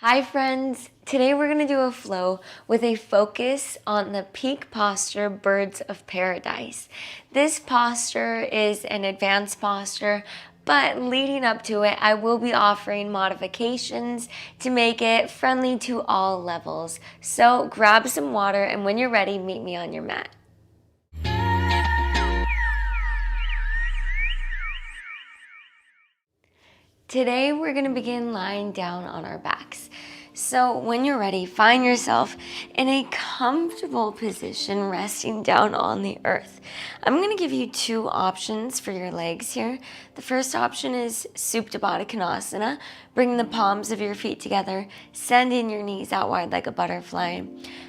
Hi friends, today we're going to do a flow with a focus on the peak posture Birds of Paradise. This posture is an advanced posture, but leading up to it I will be offering modifications to make it friendly to all levels. So grab some water and when you're ready, meet me on your mat. Today we're going to begin lying down on our backs. So when you're ready, find yourself in a comfortable position resting down on the earth. I'm going to give you two options for your legs here. The first option is Supta Baddha Konasana. Bring the palms of your feet together, sending your knees out wide like a butterfly.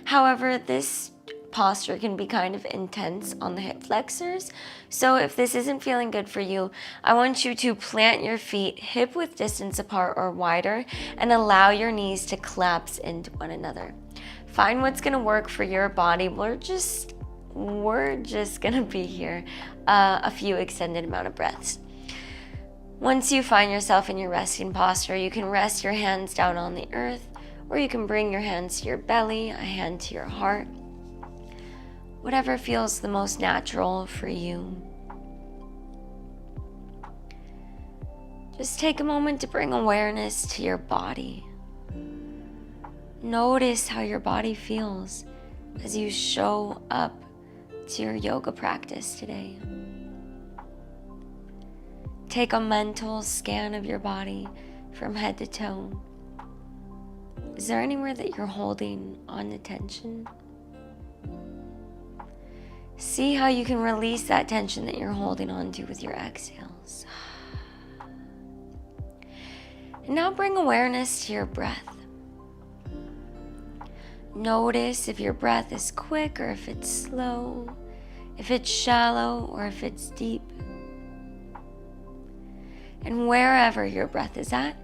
However, this posture can be kind of intense on the hip flexors. So if this isn't feeling good for you, I want you to plant your feet hip width distance apart or wider and allow your knees to collapse into one another. Find what's going to work for your body. We're just going to be here a few extended amount of breaths. Once you find yourself in your resting posture, you can rest your hands down on the earth, or you can bring your hands to your belly, a hand to your heart. Whatever feels the most natural for you. Just take a moment to bring awareness to your body. Notice how your body feels as you show up to your yoga practice today. Take a mental scan of your body from head to toe. Is there anywhere that you're holding on to tension? See how you can release that tension that you're holding on to with your exhales. And now bring awareness to your breath. Notice if your breath is quick or if it's slow, if it's shallow or if it's deep. And wherever your breath is at,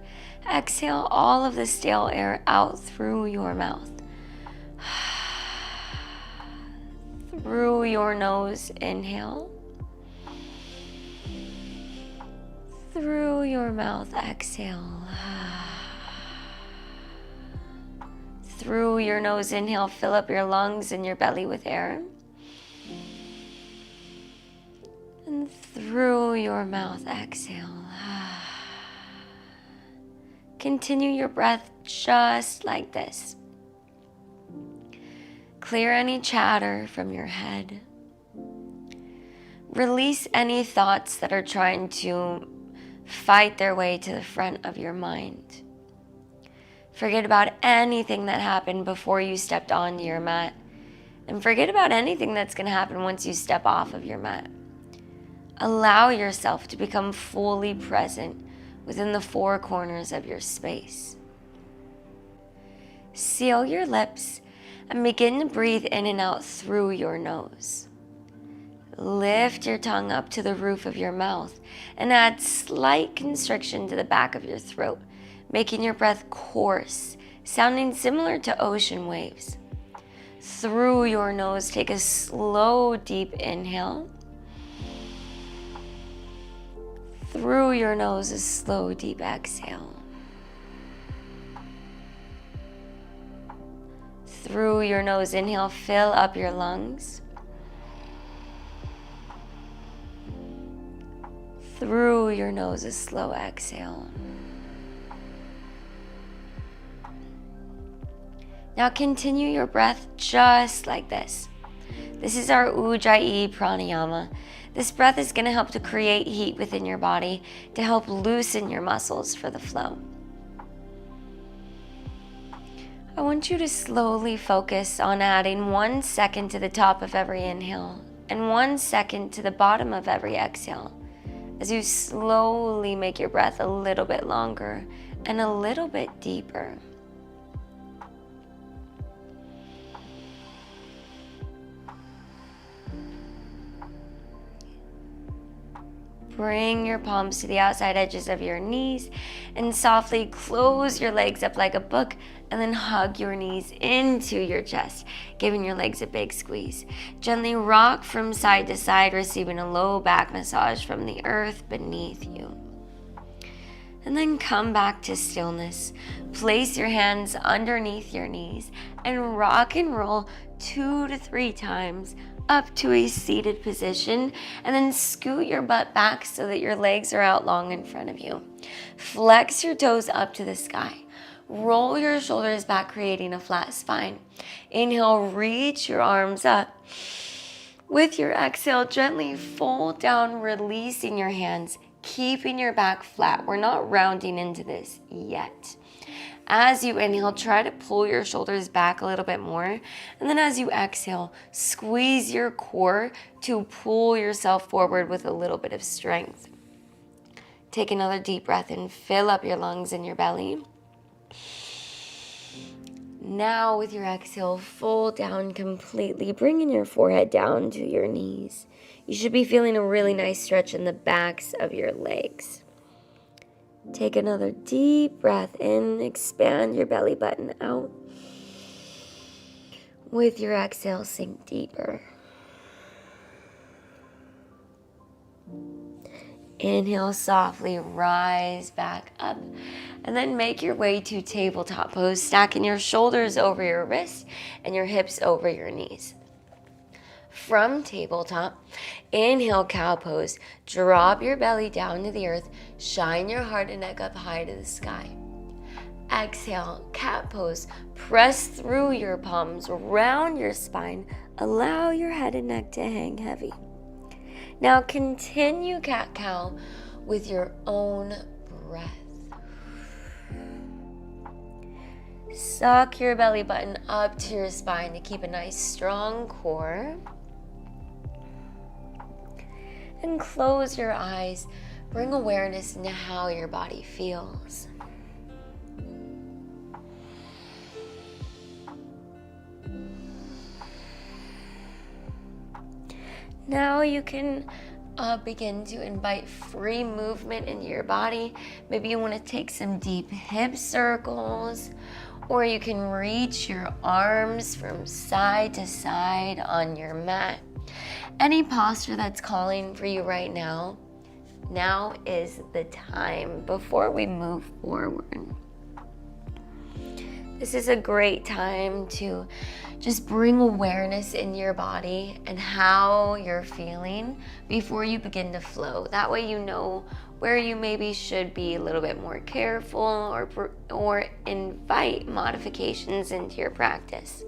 exhale all of the stale air out through your mouth. Through your nose, inhale. Through your mouth, exhale. Through your nose, inhale, fill up your lungs and your belly with air. And through your mouth, exhale. Continue your breath just like this. Clear any chatter from your head. Release any thoughts that are trying to fight their way to the front of your mind. Forget about anything that happened before you stepped onto your mat. And forget about anything that's going to happen once you step off of your mat. Allow yourself to become fully present within the four corners of your space. Seal your lips and begin to breathe in and out through your nose. Lift your tongue up to the roof of your mouth and add slight constriction to the back of your throat, making your breath coarse, sounding similar to ocean waves. Through your nose, take a slow, deep inhale. Through your nose, a slow, deep exhale. Through your nose, inhale, fill up your lungs. Through your nose, a slow exhale. Now continue your breath just like this. This is our Ujjayi pranayama. This breath is going to help to create heat within your body to help loosen your muscles for the flow. I want you to slowly focus on adding 1 second to the top of every inhale and 1 second to the bottom of every exhale as you slowly make your breath a little bit longer and a little bit deeper. Bring your palms to the outside edges of your knees and softly close your legs up like a book and then hug your knees into your chest, giving your legs a big squeeze. Gently rock from side to side, receiving a low back massage from the earth beneath you. And then come back to stillness. Place your hands underneath your knees and rock and roll 2 to 3 times up to a seated position, and then scoot your butt back so that your legs are out long in front of you. Flex your toes up to the sky. Roll your shoulders back, creating a flat spine. Inhale, reach your arms up. With your exhale, gently fold down, releasing your hands, keeping your back flat. We're not rounding into this yet. As you inhale, try to pull your shoulders back a little bit more. And then as you exhale, squeeze your core to pull yourself forward with a little bit of strength. Take another deep breath and fill up your lungs and your belly. Now with your exhale, fold down completely, bringing your forehead down to your knees. You should be feeling a really nice stretch in the backs of your legs. Take another deep breath in, expand your belly button out. With your exhale, sink deeper. Inhale softly, rise back up, and then make your way to tabletop pose, stacking your shoulders over your wrists and your hips over your knees. From tabletop, inhale cow pose, drop your belly down to the earth, shine your heart and neck up high to the sky. Exhale, cat pose, press through your palms, round your spine, allow your head and neck to hang heavy. Now continue cat-cow with your own breath. Suck your belly button up to your spine to keep a nice strong core. And close your eyes. Bring awareness into how your body feels. Now you can begin to invite free movement into your body. Maybe you want to take some deep hip circles, or you can reach your arms from side to side on your mat. Any posture that's calling for you right now, now is the time before we move forward. This is a great time to just bring awareness in your body and how you're feeling before you begin to flow. That way you know where you maybe should be a little bit more careful or invite modifications into your practice.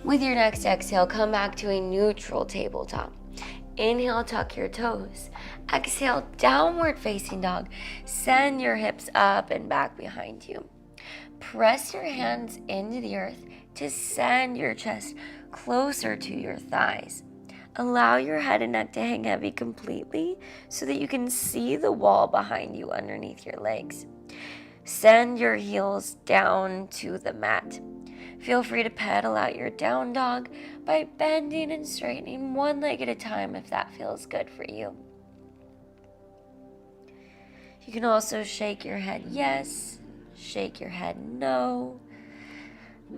With your next exhale, come back to a neutral tabletop. Inhale, tuck your toes. Exhale, downward facing dog. Send your hips up and back behind you. Press your hands into the earth to send your chest closer to your thighs. Allow your head and neck to hang heavy completely so that you can see the wall behind you underneath your legs. Send your heels down to the mat. Feel free to pedal out your down dog by bending and straightening one leg at a time if that feels good for you. You can also shake your head yes, shake your head no.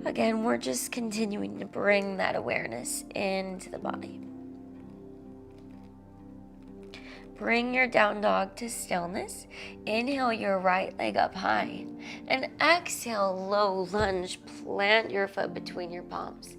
Again, we're just continuing to bring that awareness into the body. Bring your down dog to stillness. Inhale your right leg up high. And exhale, low lunge. Plant your foot between your palms.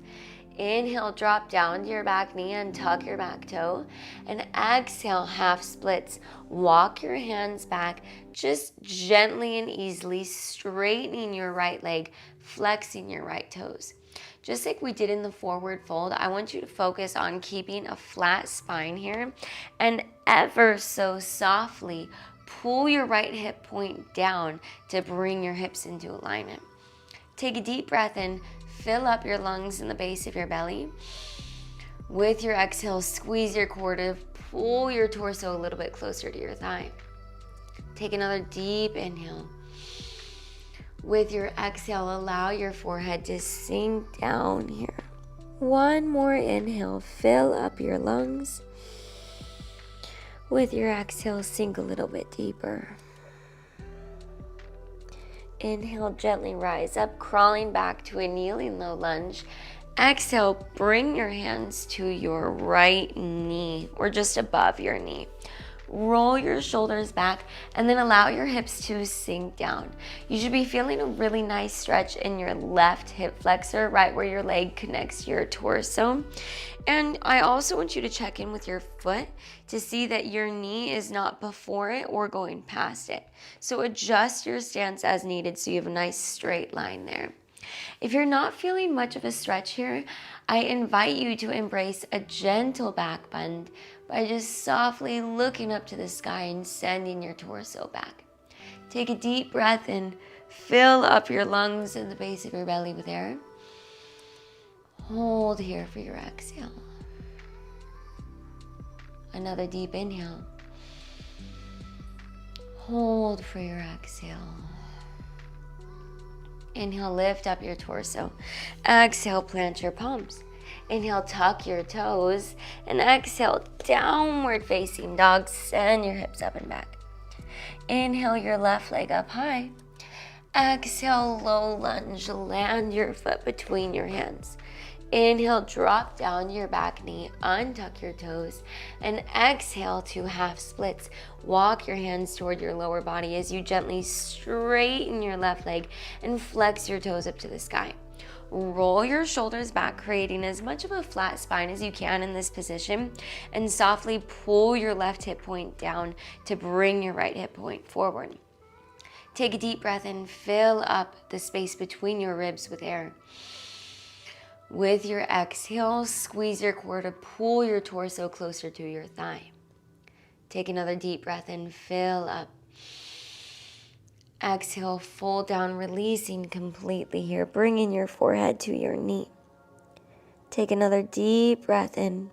Inhale, drop down to your back knee and tuck your back toe. And exhale, half splits. Walk your hands back, just gently and easily straightening your right leg, flexing your right toes. Just like we did in the forward fold, I want you to focus on keeping a flat spine here and ever so softly pull your right hip point down to bring your hips into alignment. Take a deep breath in, fill up your lungs in the base of your belly. With your exhale, squeeze your core to pull your torso a little bit closer to your thigh. Take another deep inhale. With your exhale, allow your forehead to sink down here. One more inhale, fill up your lungs. With your exhale, sink a little bit deeper. Inhale, gently rise up, crawling back to a kneeling low lunge. Exhale, bring your hands to your right knee or just above your knee. Roll your shoulders back and then allow your hips to sink down. You should be feeling a really nice stretch in your left hip flexor, right where your leg connects to your torso. And I also want you to check in with your foot to see that your knee is not before it or going past it. So adjust your stance as needed so you have a nice straight line there. If you're not feeling much of a stretch here, I invite you to embrace a gentle back bend by just softly looking up to the sky and sending your torso back. Take a deep breath and fill up your lungs and the base of your belly with air. Hold here for your exhale. Another deep inhale. Hold for your exhale. Inhale, lift up your torso. Exhale, plant your palms. Inhale, tuck your toes. And exhale, downward facing dog. Send your hips up and back. Inhale, your left leg up high. Exhale, low lunge. Land your foot between your hands. Inhale, drop down your back knee, untuck your toes, and exhale to half splits. Walk your hands toward your lower body as you gently straighten your left leg and flex your toes up to the sky. Roll your shoulders back, creating as much of a flat spine as you can in this position, and softly pull your left hip point down to bring your right hip point forward. Take a deep breath and fill up the space between your ribs with air. With your exhale, squeeze your core to pull your torso closer to your thigh. Take another deep breath and fill up. Exhale, fold down, releasing completely here, bringing your forehead to your knee. Take another deep breath in.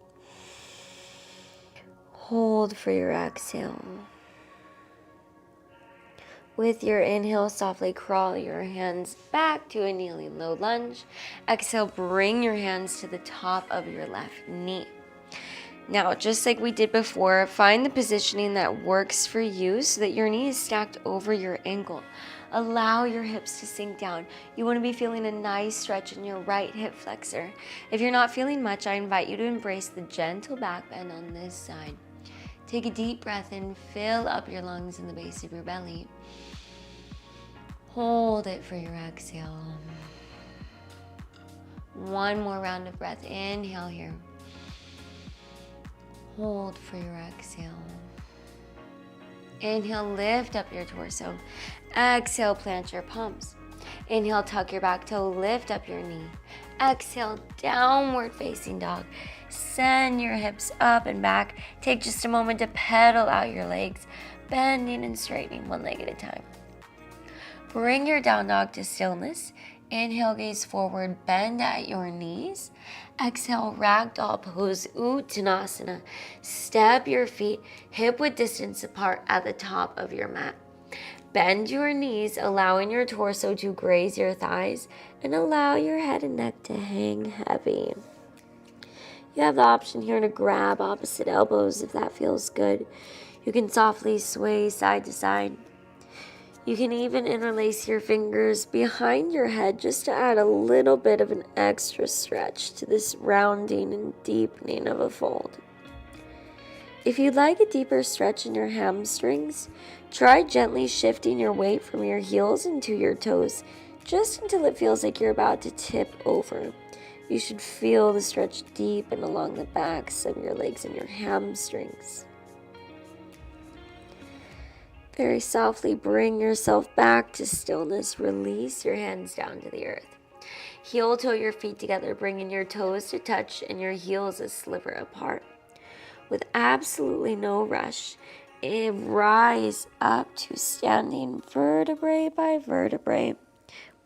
Hold for your exhale. With your inhale, softly crawl your hands back to a kneeling low lunge. Exhale, bring your hands to the top of your left knee. Now, just like we did before, find the positioning that works for you so that your knee is stacked over your ankle. Allow your hips to sink down. You want to be feeling a nice stretch in your right hip flexor. If you're not feeling much, I invite you to embrace the gentle back bend on this side. Take a deep breath and fill up your lungs in the base of your belly. Hold it for your exhale. One more round of breath. Inhale here. Hold for your exhale. Inhale, lift up your torso. Exhale, plant your palms. Inhale, tuck your back toe, lift up your knee. Exhale, downward facing dog. Send your hips up and back. Take just a moment to pedal out your legs, bending and straightening one leg at a time. Bring your down dog to stillness. Inhale, gaze forward, bend at your knees. Exhale, ragdoll pose, Uttanasana. Step your feet hip-width distance apart at the top of your mat. Bend your knees, allowing your torso to graze your thighs, and allow your head and neck to hang heavy. You have the option here to grab opposite elbows if that feels good. You can softly sway side to side. You can even interlace your fingers behind your head just to add a little bit of an extra stretch to this rounding and deepening of a fold. If you'd like a deeper stretch in your hamstrings, try gently shifting your weight from your heels into your toes, just until it feels like you're about to tip over. You should feel the stretch deep and along the backs of your legs and your hamstrings. Very softly bring yourself back to stillness. Release your hands down to the earth. Heel toe your feet together, bringing your toes to touch and your heels a sliver apart. With absolutely no rush, rise up to standing vertebrae by vertebrae.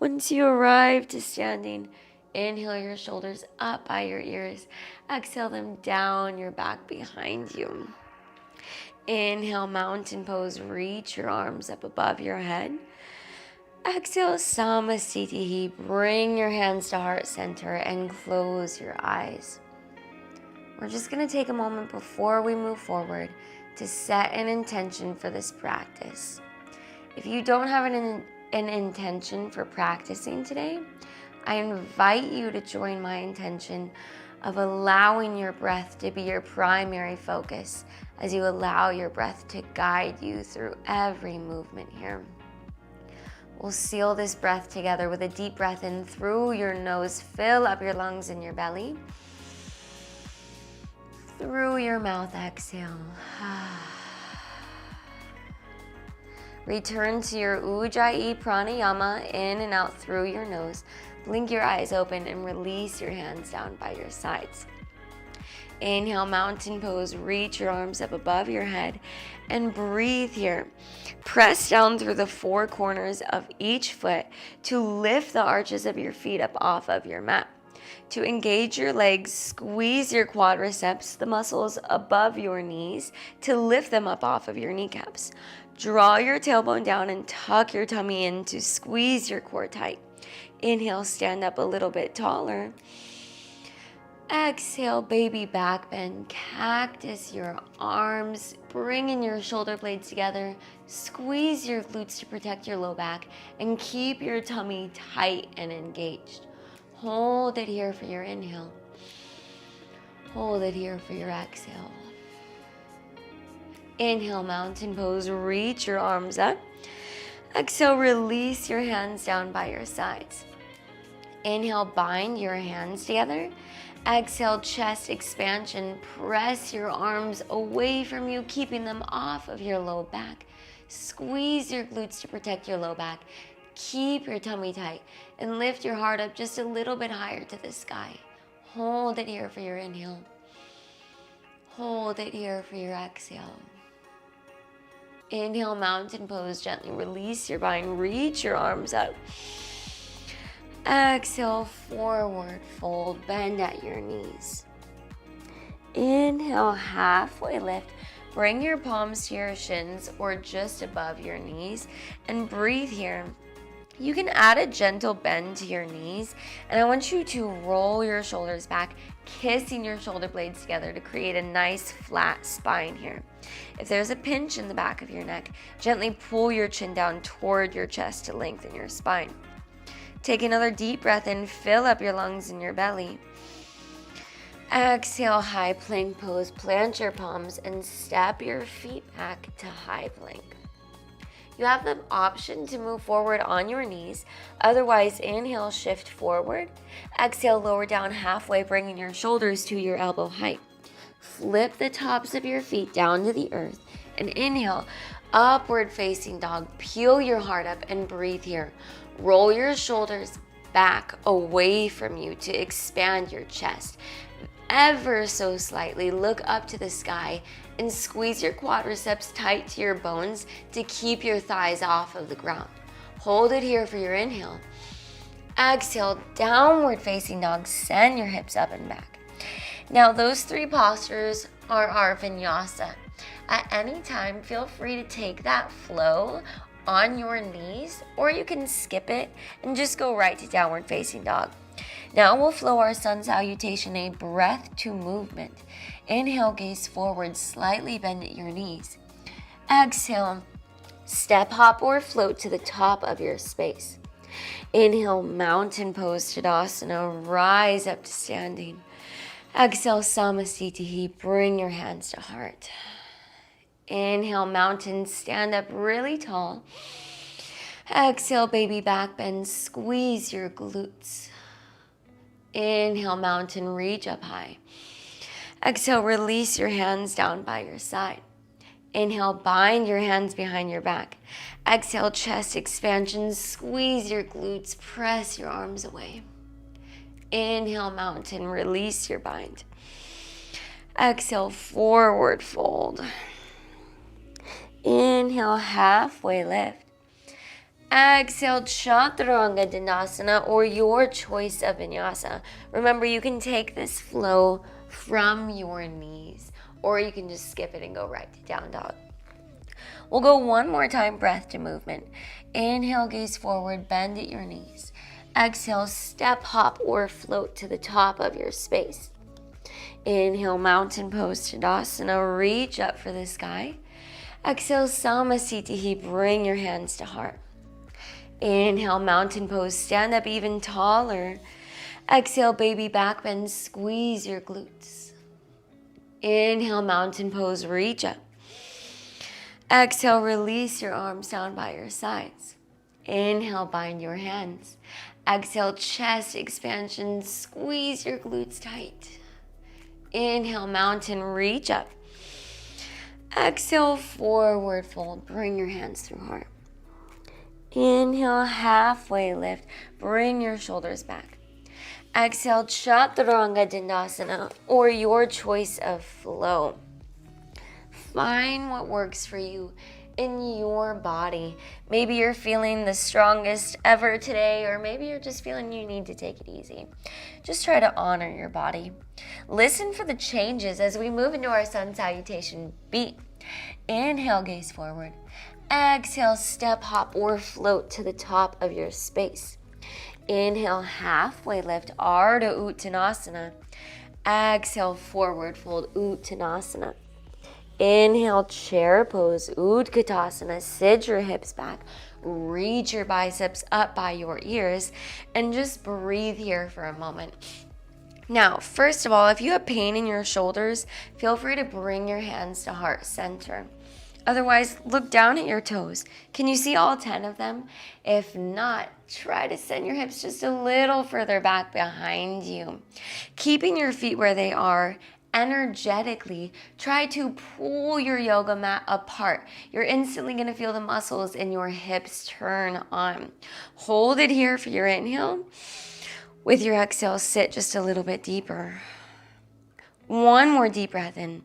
Once you arrive to standing, inhale your shoulders up by your ears. Exhale them down your back behind you. Inhale, mountain pose, reach your arms up above your head. Exhale, Samasthiti, bring your hands to heart center and close your eyes. We're just going to take a moment before we move forward to set an intention for this practice. If you don't have an intention for practicing today, I invite you to join my intention of allowing your breath to be your primary focus as you allow your breath to guide you through every movement here. We'll seal this breath together with a deep breath in through your nose. Fill up your lungs and your belly. Through your mouth, exhale. Return to your Ujjayi pranayama, in and out through your nose. Blink your eyes open and release your hands down by your sides. Inhale, mountain pose. Reach your arms up above your head and breathe here. Press down through the four corners of each foot to lift the arches of your feet up off of your mat. To engage your legs, squeeze your quadriceps, the muscles above your knees, to lift them up off of your kneecaps. Draw your tailbone down and tuck your tummy in to squeeze your core tight. Inhale, stand up a little bit taller. Exhale, baby back bend, cactus your arms, bring in your shoulder blades together, squeeze your glutes to protect your low back, and keep your tummy tight and engaged. Hold it here for your inhale. Hold it here for your exhale. Inhale, mountain pose, reach your arms up. Exhale, release your hands down by your sides. Inhale, bind your hands together. Exhale, chest expansion. Press your arms away from you, keeping them off of your low back. Squeeze your glutes to protect your low back. Keep your tummy tight and lift your heart up just a little bit higher to the sky. Hold it here for your inhale. Hold it here for your exhale. Inhale, mountain pose. Gently release your bind. Reach your arms up. Exhale, forward fold. Bend at your knees. Inhale, halfway lift. Bring your palms to your shins or just above your knees and breathe here. You can add a gentle bend to your knees, and I want you to roll your shoulders back, kissing your shoulder blades together to create a nice flat spine here. If there's a pinch in the back of your neck, gently pull your chin down toward your chest to lengthen your spine. Take another deep breath in, fill up your lungs and your belly. Exhale, high plank pose. Plant your palms and step your feet back to high plank. You have the option to move forward on your knees. Otherwise, inhale, shift forward. Exhale, lower down halfway, bringing your shoulders to your elbow height. Flip the tops of your feet down to the earth. And inhale, upward facing dog. Peel your heart up and breathe here. Roll your shoulders back away from you to expand your chest. Ever so slightly, look up to the sky and squeeze your quadriceps tight to your bones to keep your thighs off of the ground. Hold it here for your inhale. Exhale, downward facing dog. Send your hips up and back. Now, those three postures are our vinyasa. At any time, feel free to take that flow on your knees, or you can skip it and just go right to downward facing dog. Now we'll flow our sun salutation, a breath to movement. Inhale, gaze forward, slightly bend at your knees. Exhale, step, hop, or float to the top of your space. Inhale, mountain pose, Tadasana, rise up to standing. Exhale, Samasthiti, bring your hands to heart. Inhale, mountain, stand up really tall. Exhale, baby back bend, squeeze your glutes. Inhale, mountain, reach up high. Exhale, release your hands down by your side. Inhale, bind your hands behind your back. Exhale, chest expansion, squeeze your glutes, press your arms away. Inhale, mountain, release your bind. Exhale, forward fold. Inhale, halfway lift. Exhale, Chaturanga Dandasana, or your choice of vinyasa. Remember, you can take this flow from your knees, or you can just skip it and go right to down dog. We'll go one more time, breath to movement. Inhale, gaze forward, bend at your knees. Exhale, step, hop, or float to the top of your space. Inhale, mountain pose, Tadasana, reach up for the sky. Exhale, Samasthiti, bring your hands to heart. Inhale, mountain pose, stand up even taller. Exhale, baby back bend, squeeze your glutes. Inhale, mountain pose, reach up. Exhale, release your arms down by your sides. Inhale, bind your hands. Exhale, chest expansion, squeeze your glutes tight. Inhale, mountain, reach up. Exhale, forward fold, bring your hands through heart. Inhale, halfway lift, bring your shoulders back. Exhale, Chaturanga Dandasana, or your choice of flow. Find what works for you in your body. Maybe you're feeling the strongest ever today, or maybe you're just feeling you need to take it easy. Just try to honor your body. Listen for the changes as we move into our sun salutation beat. Inhale, gaze forward. Exhale, step, hop, or float to the top of your space. Inhale, halfway lift, Ardha Uttanasana. Exhale, forward fold, Uttanasana. Inhale, chair pose, Utkatasana. Sit your hips back, reach your biceps up by your ears, and just breathe here for a moment. Now, first of all, if you have pain in your shoulders, feel free to bring your hands to heart center. Otherwise, look down at your toes. Can you see all 10 of them? If not, try to send your hips just a little further back behind you. Keeping your feet where they are, energetically, try to pull your yoga mat apart. You're instantly going to feel the muscles in your hips turn on. Hold it here for your inhale. With your exhale, sit just a little bit deeper. One more deep breath in.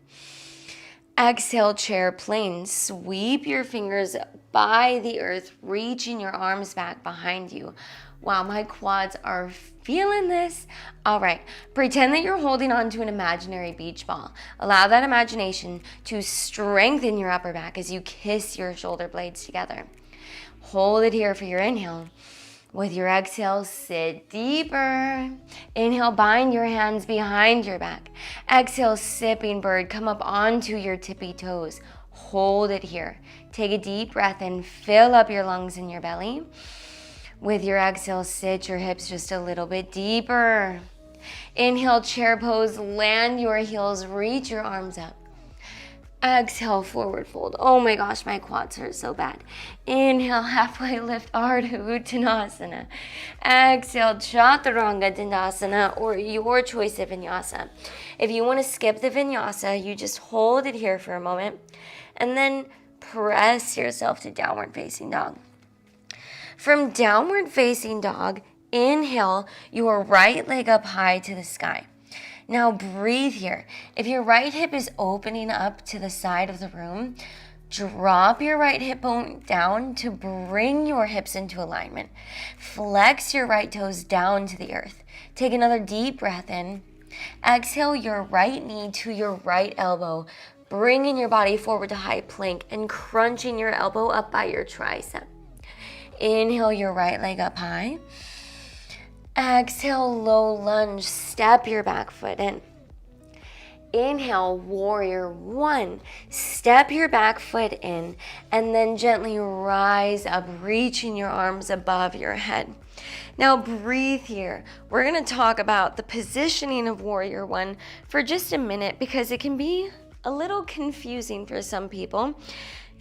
Exhale, chair plane. Sweep your fingers by the earth, reaching your arms back behind you. Wow, my quads are feeling this. All right, pretend that you're holding on to an imaginary beach ball. Allow that imagination to strengthen your upper back as you kiss your shoulder blades together. Hold it here for your inhale. With your exhale, sit deeper. Inhale, bind your hands behind your back. Exhale, sipping bird, come up onto your tippy toes. Hold it here. Take a deep breath in, fill up your lungs and your belly. With your exhale, sit your hips just a little bit deeper. Inhale, chair pose, land your heels, reach your arms up. Exhale, forward fold. Oh my gosh, my quads hurt so bad. Inhale, halfway lift, Ardha Uttanasana. Exhale, Chaturanga Dandasana, or your choice of vinyasa. If you want to skip the vinyasa, you just hold it here for a moment, and then press yourself to downward facing dog. From downward facing dog, inhale your right leg up high to the sky. Now breathe here. If your right hip is opening up to the side of the room, drop your right hip bone down to bring your hips into alignment. Flex your right toes down to the earth. Take another deep breath in. Exhale your right knee to your right elbow, bringing your body forward to high plank and crunching your elbow up by your tricep. Inhale your right leg up high. Exhale, low lunge, step your back foot in. Inhale, warrior one. Step your back foot in and then gently rise up, reaching your arms above your head. Now breathe here. We're going to talk about the positioning of warrior one for just a minute because it can be a little confusing for some people.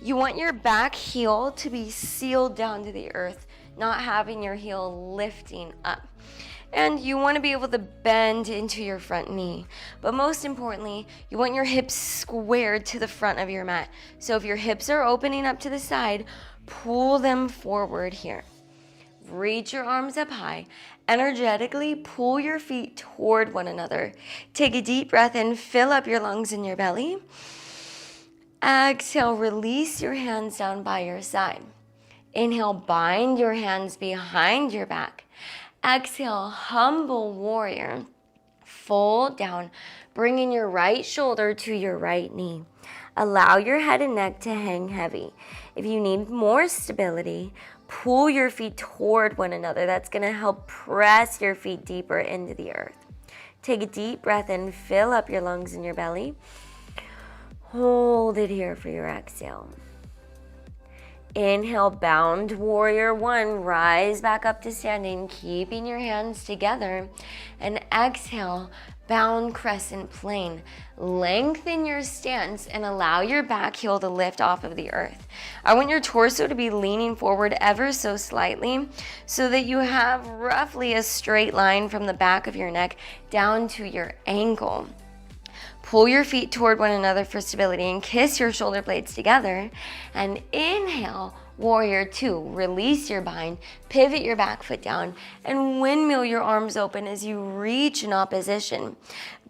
You want your back heel to be sealed down to the earth, not having your heel lifting up. And you want to be able to bend into your front knee. But most importantly, you want your hips squared to the front of your mat. So if your hips are opening up to the side, pull them forward here. Reach your arms up high. Energetically pull your feet toward one another. Take a deep breath in, fill up your lungs and your belly. Exhale, release your hands down by your side. Inhale, bind your hands behind your back. Exhale, humble warrior. Fold down, bringing your right shoulder to your right knee. Allow your head and neck to hang heavy. If you need more stability, pull your feet toward one another. That's going to help press your feet deeper into the earth. Take a deep breath in, fill up your lungs and your belly. Hold it here for your exhale. Inhale, bound warrior one, rise back up to standing, keeping your hands together. And exhale, bound crescent plane. Lengthen your stance and allow your back heel to lift off of the earth. I want your torso to be leaning forward ever so slightly so that you have roughly a straight line from the back of your neck down to your ankle. Pull your feet toward one another for stability and kiss your shoulder blades together. And inhale, warrior two. Release your bind, pivot your back foot down, and windmill your arms open as you reach in opposition.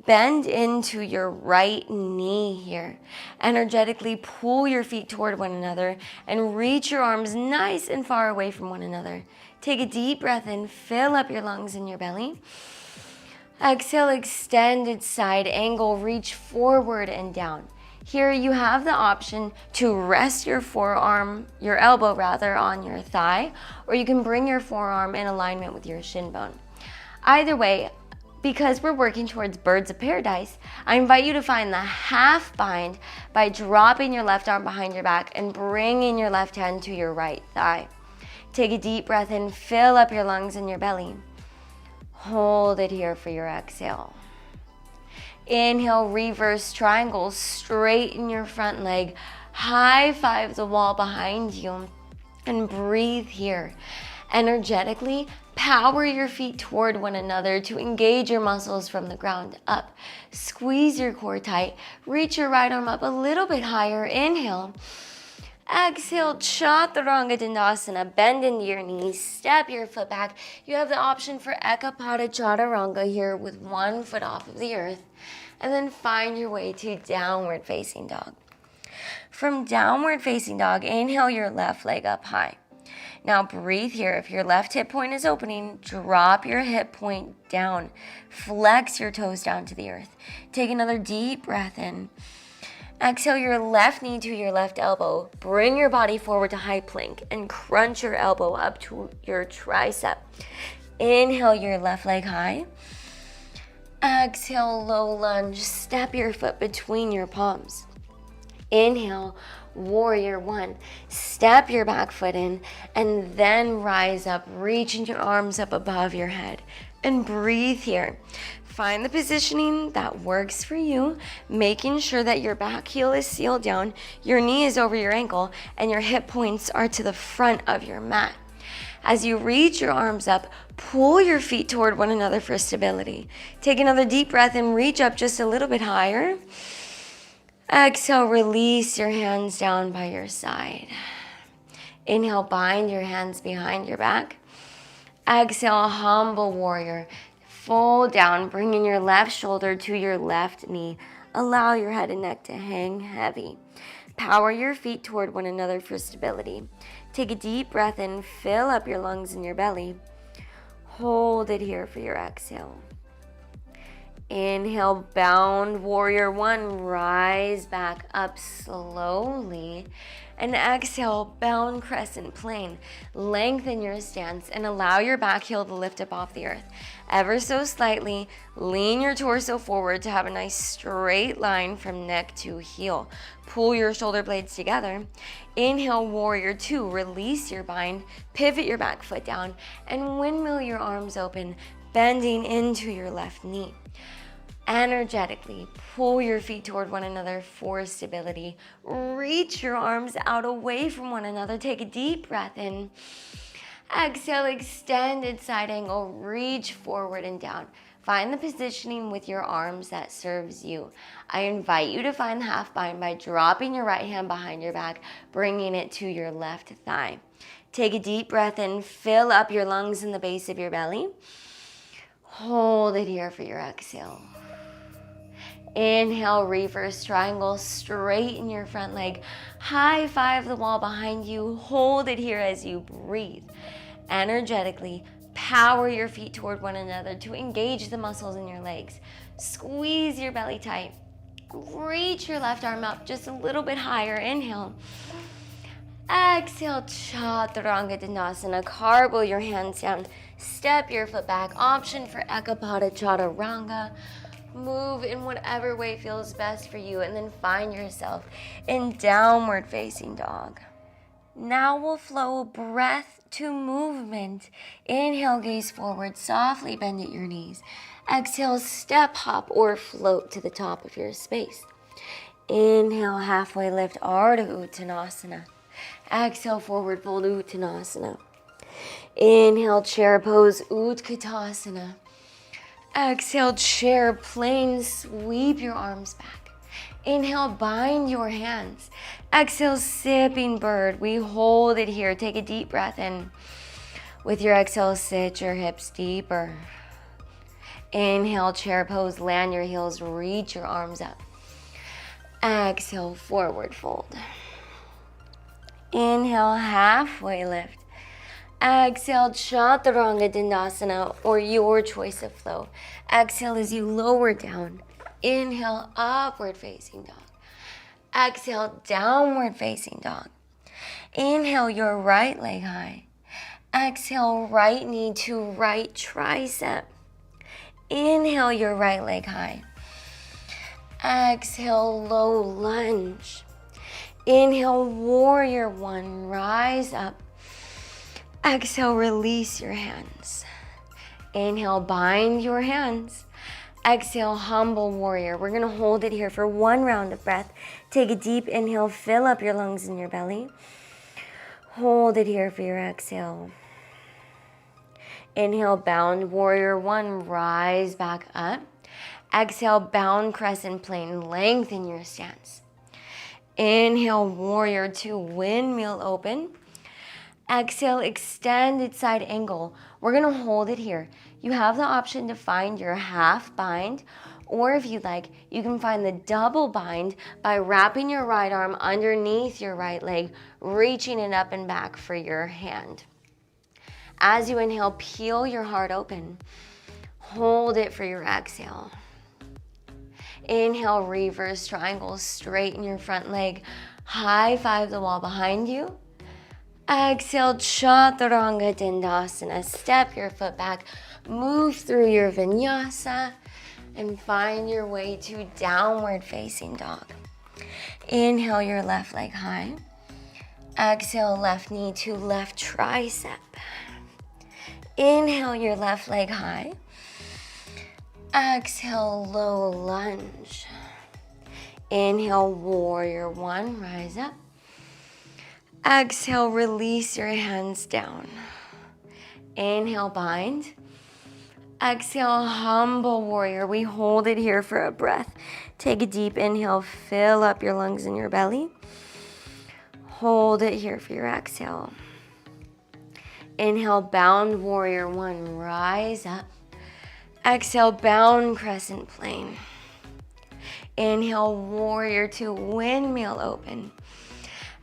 Bend into your right knee here. Energetically pull your feet toward one another and reach your arms nice and far away from one another. Take a deep breath in, fill up your lungs and your belly. Exhale, extended side angle, reach forward and down. Here you have the option to rest your elbow on your thigh, or you can bring your forearm in alignment with your shin bone. Either way, because we're working towards birds of paradise, I invite you to find the half bind by dropping your left arm behind your back and bringing your left hand to your right thigh. Take a deep breath in, fill up your lungs and your belly. Hold it here for your exhale. Inhale, reverse triangle, straighten your front leg, high five the wall behind you, and breathe here. Energetically, power your feet toward one another to engage your muscles from the ground up. Squeeze your core tight, reach your right arm up a little bit higher, inhale. Exhale, Chaturanga Dandasana, bend into your knees, step your foot back. You have the option for Ekapada Chaturanga here with one foot off of the earth. And then find your way to downward facing dog. From downward facing dog, inhale your left leg up high. Now breathe here. If your left hip point is opening, drop your hip point down. Flex your toes down to the earth. Take another deep breath in. Exhale your left knee to your left elbow. Bring your body forward to high plank and crunch your elbow up to your tricep. Inhale your left leg high. Exhale, low lunge. Step your foot between your palms. Inhale, warrior one. Step your back foot in and then rise up, reaching your arms up above your head. And breathe here. Find the positioning that works for you, making sure that your back heel is sealed down, your knee is over your ankle, and your hip points are to the front of your mat. As you reach your arms up, pull your feet toward one another for stability. Take another deep breath and reach up just a little bit higher. Exhale, release your hands down by your side. Inhale, bind your hands behind your back. Exhale, humble warrior. Fold down, bringing your left shoulder to your left knee. Allow your head and neck to hang heavy. Power your feet toward one another for stability. Take a deep breath in, fill up your lungs and your belly. Hold it here for your exhale. Inhale, bound warrior one, rise back up slowly. And exhale, bound crescent plane. Lengthen your stance and allow your back heel to lift up off the earth. Ever so slightly, lean your torso forward to have a nice straight line from neck to heel. Pull your shoulder blades together. Inhale, warrior two, release your bind, pivot your back foot down, and windmill your arms open, bending into your left knee. Energetically pull your feet toward one another for stability. Reach your arms out away from one another. Take a deep breath in. Exhale, extended side angle. Reach forward and down. Find the positioning with your arms that serves you. I invite you to find the half bind by dropping your right hand behind your back, bringing it to your left thigh. Take a deep breath in. Fill up your lungs in the base of your belly. Hold it here for your exhale. Inhale, reverse triangle, straighten your front leg, high five the wall behind you, hold it here as you breathe. Energetically, power your feet toward one another to engage the muscles in your legs. Squeeze your belly tight. Reach your left arm up just a little bit higher, inhale. Exhale, Chaturanga Dandasana, cartwheel your hands down, step your foot back, option for Ekapada Chaturanga. Move in whatever way feels best for you and then find yourself in downward facing dog. Now we'll flow breath to movement. Inhale, gaze forward, softly bend at your knees. Exhale, step, hop, or float to the top of your space. Inhale, halfway lift, Ardha Uttanasana. Exhale, forward fold, Uttanasana. Inhale, chair pose, Utkatasana. Exhale, chair plane, sweep your arms back. Inhale, bind your hands. Exhale, sipping bird. We hold it here. Take a deep breath in. With your exhale, sit your hips deeper. Inhale, chair pose, land your heels, reach your arms up. Exhale, forward fold. Inhale, halfway lift. Exhale, Chaturanga Dandasana, or your choice of flow. Exhale as you lower down. Inhale, upward facing dog. Exhale, downward facing dog. Inhale, your right leg high. Exhale, right knee to right tricep. Inhale, your right leg high. Exhale, low lunge. Inhale, warrior one, rise up. Exhale, release your hands. Inhale, bind your hands. Exhale, humble warrior. We're gonna hold it here for one round of breath. Take a deep inhale, fill up your lungs and your belly. Hold it here for your exhale. Inhale, bound warrior one, rise back up. Exhale, bound crescent plane, lengthen your stance. Inhale, warrior two, windmill open. Exhale, extended side angle. We're gonna hold it here. You have the option to find your half bind, or if you'd like, you can find the double bind by wrapping your right arm underneath your right leg, reaching it up and back for your hand. As you inhale, peel your heart open. Hold it for your exhale. Inhale, reverse triangle, straighten your front leg. High five the wall behind you. Exhale, Chaturanga Dandasana. Step your foot back, move through your vinyasa, and find your way to downward facing dog. Inhale, your left leg high. Exhale, left knee to left tricep. Inhale, your left leg high. Exhale, low lunge. Inhale, warrior one, rise up. Exhale, release your hands down. Inhale, bind. Exhale, humble warrior. We hold it here for a breath. Take a deep inhale, fill up your lungs and your belly. Hold it here for your exhale. Inhale, bound warrior one, rise up. Exhale, bound crescent plane. Inhale, warrior two, windmill open.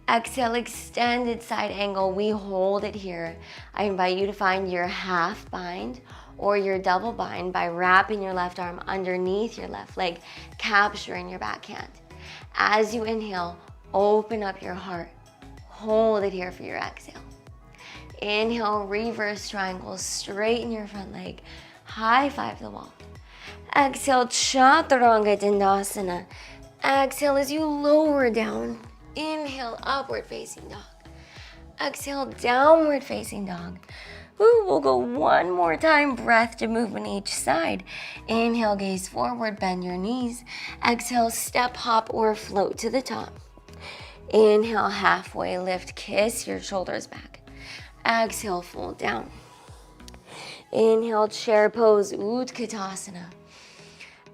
Exhale, extended side angle. We hold it here. I invite you to find your half bind or your double bind by wrapping your left arm underneath your left leg, capturing your backhand. As you inhale, open up your heart. Hold it here for your exhale. Inhale, reverse triangle, straighten your front leg. High five the wall. Exhale, Chaturanga Dandasana. Exhale as you lower down. Inhale, upward facing dog. Exhale, downward facing dog. Ooh, we'll go one more time. Breath to movement each side. Inhale, gaze forward, bend your knees. Exhale, step, hop, or float to the top. Inhale, halfway lift, kiss your shoulders back. Exhale, fold down. Inhale, chair pose, Utkatasana.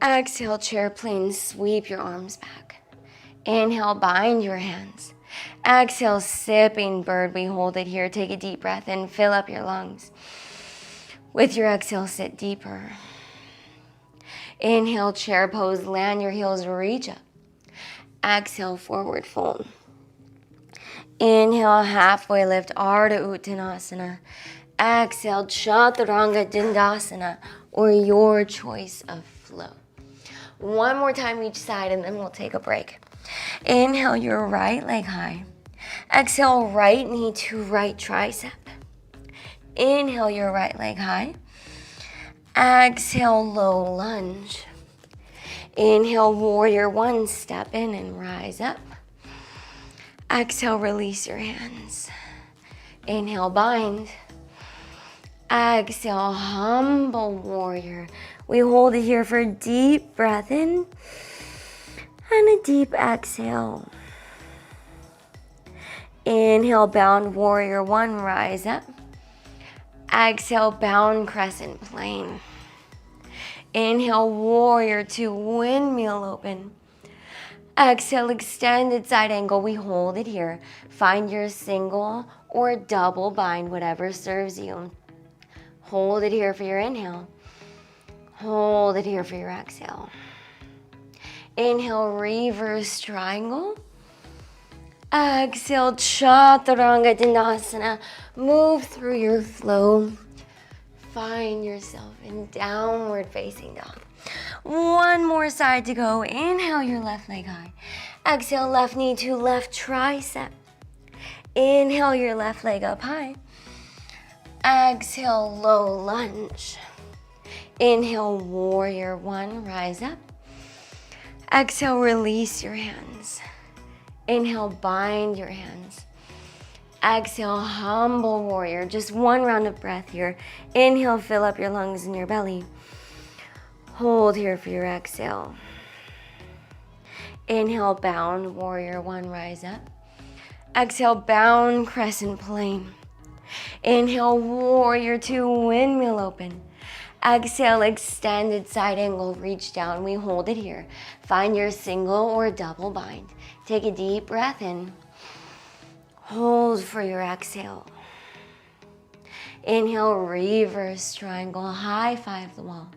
Exhale, chair plane, sweep your arms back. Inhale, bind your hands. Exhale, sipping bird. We hold it here. Take a deep breath in, fill up your lungs. With your exhale, sit deeper. Inhale, chair pose, land your heels, reach up. Exhale, forward fold. Inhale, halfway lift, Ardha Uttanasana. Exhale, Chaturanga Dandasana, or your choice of flow. One more time each side, and then we'll take a break. Inhale, your right leg high. Exhale, right knee to right tricep. Inhale, your right leg high. Exhale, low lunge. Inhale, warrior one, step in and rise up. Exhale, release your hands. Inhale, bind. Exhale, humble warrior. We hold it here for a deep breath in and a deep exhale. Inhale, bound warrior one, rise up. Exhale, bound crescent plane. Inhale, warrior two, windmill open. Exhale, extended side angle. We hold it here. Find your single or double bind, whatever serves you. Hold it here for your inhale. Hold it here for your exhale. Inhale, reverse triangle. Exhale, chaturanga dandasana. Move through your flow. Find yourself in downward facing dog. One more side to go. Inhale your left leg high. Exhale, left knee to left tricep. Inhale your left leg up high. Exhale, low lunge. Inhale, warrior one, rise up. Exhale, release your hands. Inhale, bind your hands. Exhale, humble warrior. Just one round of breath here. Inhale, fill up your lungs and your belly. Hold here for your exhale. Inhale, bound warrior one, rise up. Exhale, bound crescent plane. Inhale, warrior two, windmill open. Exhale, extended side angle, reach down. We hold it here. Find your single or double bind. Take a deep breath in. Hold for your exhale. Inhale, reverse triangle, high five the wall.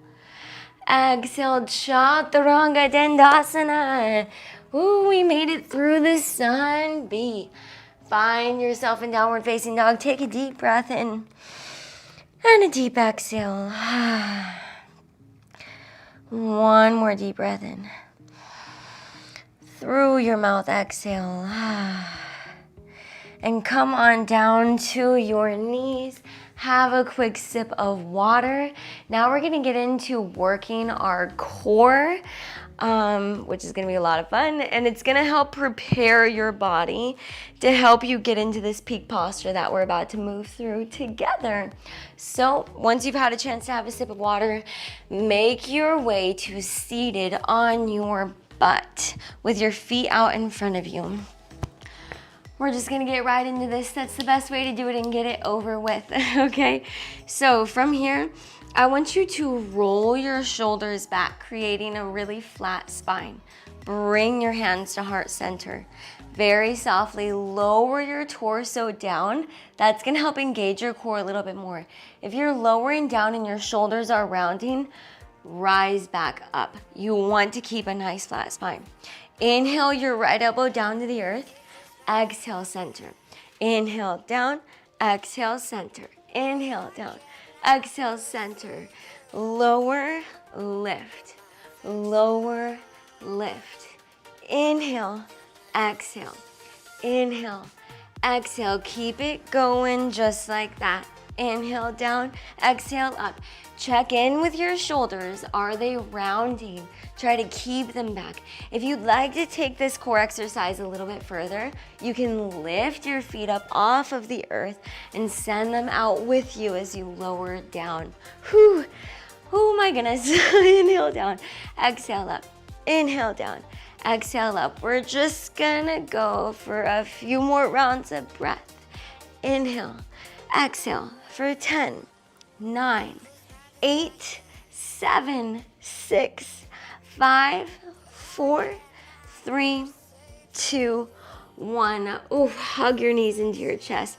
Exhale, chaturanga dandasana. Ooh, we made it through the sun B. Find yourself in downward facing dog. Take a deep breath in and a deep exhale. One more deep breath in. Through your mouth, exhale. And come on down to your knees. Have a quick sip of water. Now we're gonna get into working our core, which is gonna be a lot of fun, and it's gonna help prepare your body to help you get into this peak posture that we're about to move through together. So once you've had a chance to have a sip of water, make your way to seated on your butt with your feet out in front of you. We're just gonna get right into this. That's the best way to do it and get it over with, okay? So from here, I want you to roll your shoulders back, creating a really flat spine. Bring your hands to heart center. Very softly lower your torso down. That's gonna help engage your core a little bit more. If you're lowering down and your shoulders are rounding, rise back up. You want to keep a nice flat spine. Inhale your right elbow down to the earth. Exhale, center. Inhale, down. Exhale, center. Inhale, down. Exhale, center. Lower, lift. Lower, lift. Inhale, exhale. Inhale, exhale. Keep it going just like that. Inhale, down. Exhale, up. Check in with your shoulders. Are they rounding? Try to keep them back. If you'd like to take this core exercise a little bit further, you can lift your feet up off of the earth and send them out with you as you lower down. Whew. Oh my goodness. Inhale down, exhale up. Inhale down, exhale up. We're just gonna go for a few more rounds of breath. Inhale, exhale for 10, 9, 8, 7, 6, 5, 4, 3, 2, 1. Ooh, hug your knees into your chest.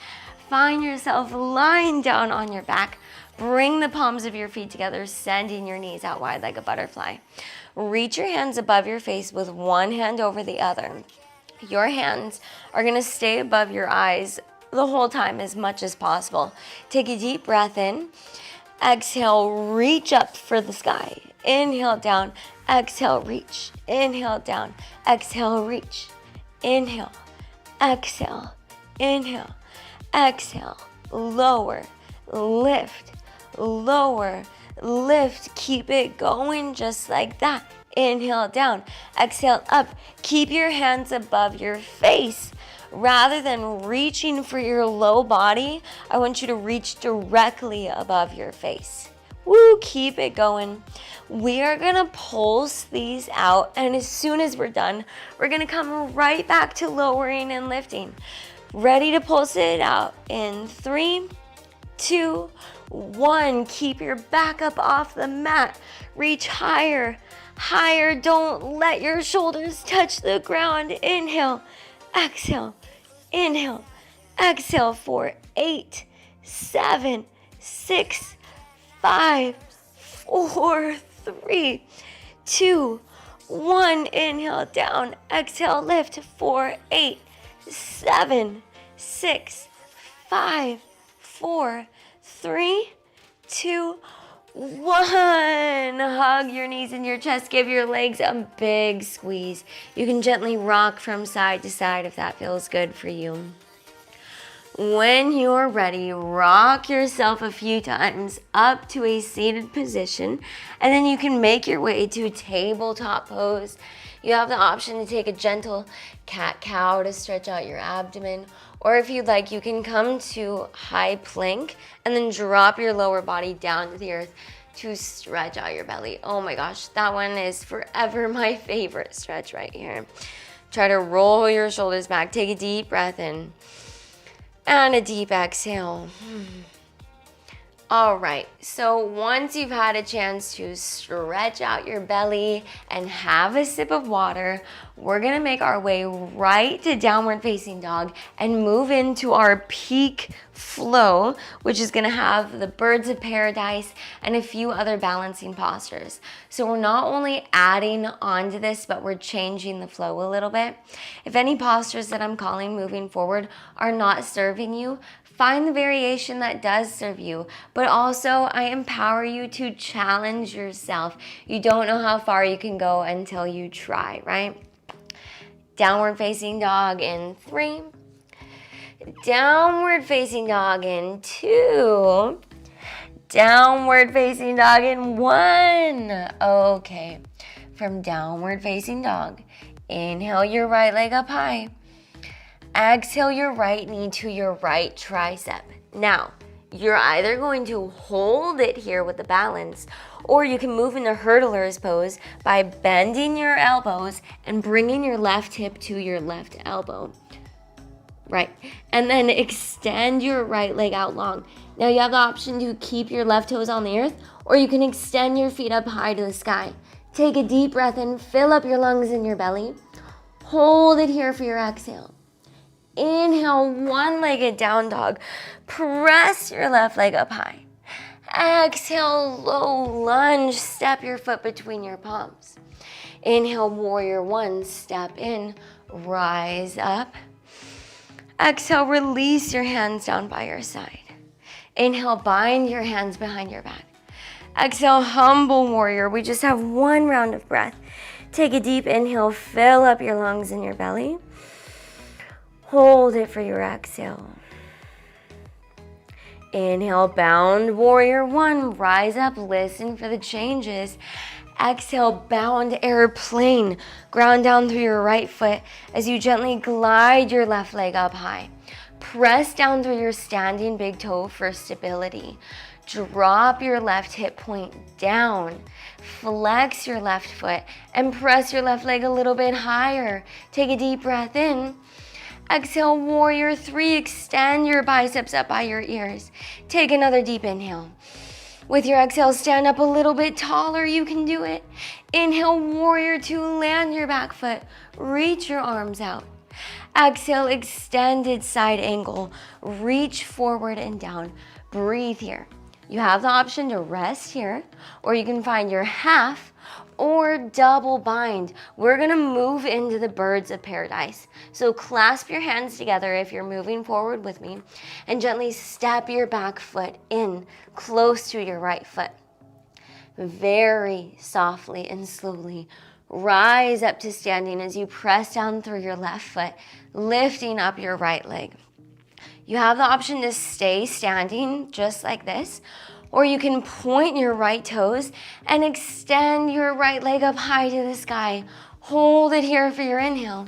Find yourself lying down on your back. Bring the palms of your feet together, sending your knees out wide like a butterfly. Reach your hands above your face with one hand over the other. Your hands are gonna stay above your eyes the whole time as much as possible. Take a deep breath in. Exhale, reach up for the sky. Inhale, down. Exhale, reach. Inhale, down. Exhale, reach. Inhale, exhale, inhale, exhale. Lower, lift, lower, lift. Keep it going just like that. Inhale, down. Exhale, up. Keep your hands above your face. Rather than reaching for your low body, I want you to reach directly above your face. Woo, keep it going. We are gonna pulse these out, and as soon as we're done, we're gonna come right back to lowering and lifting. Ready to pulse it out in 3, 2, 1. Keep your back up off the mat. Reach higher, higher. Don't let your shoulders touch the ground. Inhale, exhale, inhale, exhale for 8, 7, 6, 5, 4, 3, 2, 1. Inhale, down, exhale, lift for 8, 7, 6, 5, 4, 3, 2, 1. Hug your knees in your chest. Give your legs a big squeeze. You can gently rock from side to side if that feels good for you. When you're ready, rock yourself a few times up to a seated position, and then you can make your way to tabletop pose. You have the option to take a gentle cat-cow to stretch out your abdomen, or if you'd like, you can come to high plank and then drop your lower body down to the earth to stretch out your belly. Oh my gosh, that one is forever my favorite stretch right here. Try to roll your shoulders back. Take a deep breath in. And a deep exhale. All right, so once you've had a chance to stretch out your belly and have a sip of water, we're gonna make our way right to downward facing dog and move into our peak flow, which is gonna have the birds of paradise and a few other balancing postures. So we're not only adding on to this, but we're changing the flow a little bit. If any postures that I'm calling moving forward are not serving you, find the variation that does serve you, but also I empower you to challenge yourself. You don't know how far you can go until you try, right? Downward facing dog in 3, downward facing dog in 2, downward facing dog in 1. Okay, from downward facing dog, inhale your right leg up high. Exhale your right knee to your right tricep. Now, you're either going to hold it here with the balance, or you can move into hurdler's pose by bending your elbows and bringing your left hip to your left elbow. Right, and then extend your right leg out long. Now you have the option to keep your left toes on the earth, or you can extend your feet up high to the sky. Take a deep breath in, fill up your lungs and your belly. Hold it here for your exhale. Inhale, one-legged down dog. Press your left leg up high. Exhale, low lunge. Step your foot between your palms. Inhale, warrior one. Step in, rise up. Exhale, release your hands down by your side. Inhale, bind your hands behind your back. Exhale, humble warrior. We just have one round of breath. Take a deep inhale, fill up your lungs and your belly. Hold it for your exhale. Inhale, bound warrior one. Rise up, listen for the changes. Exhale, bound airplane. Ground down through your right foot as you gently glide your left leg up high. Press down through your standing big toe for stability. Drop your left hip point down. Flex your left foot and press your left leg a little bit higher. Take a deep breath in. Exhale, warrior three. Extend your biceps up by your ears. Take another deep inhale. With your exhale, stand up a little bit taller. You can do it. Inhale, warrior two. Land your back foot. Reach your arms out. Exhale, extended side angle. Reach forward and down. Breathe here. You have the option to rest here, or you can find your half or double bind. We're gonna move into the birds of paradise. So clasp your hands together if you're moving forward with me, and gently step your back foot in close to your right foot. Very softly and slowly rise up to standing as you press down through your left foot, lifting up your right leg. You have the option to stay standing just like this, or you can point your right toes and extend your right leg up high to the sky. Hold it here for your inhale.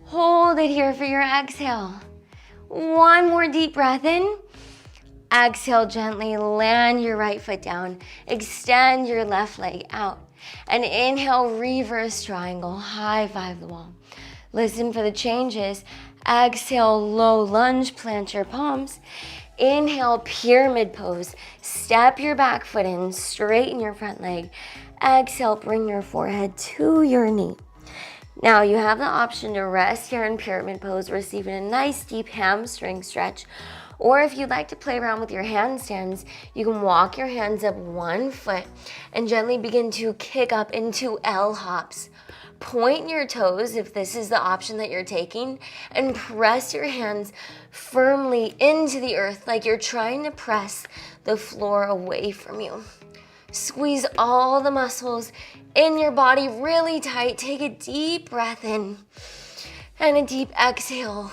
Hold it here for your exhale. One more deep breath in. Exhale, gently land your right foot down. Extend your left leg out. And inhale, reverse triangle, high five the wall. Listen for the changes. Exhale, low lunge, plant your palms. Inhale, pyramid pose. Step your back foot in, straighten your front leg. Exhale, bring your forehead to your knee. Now you have the option to rest here in pyramid pose, receiving a nice deep hamstring stretch. Or if you'd like to play around with your handstands, you can walk your hands up one foot and gently begin to kick up into L hops. Point your toes if this is the option that you're taking, and press your hands firmly into the earth like you're trying to press the floor away from you. Squeeze all the muscles in your body really tight. Take a deep breath in and a deep exhale.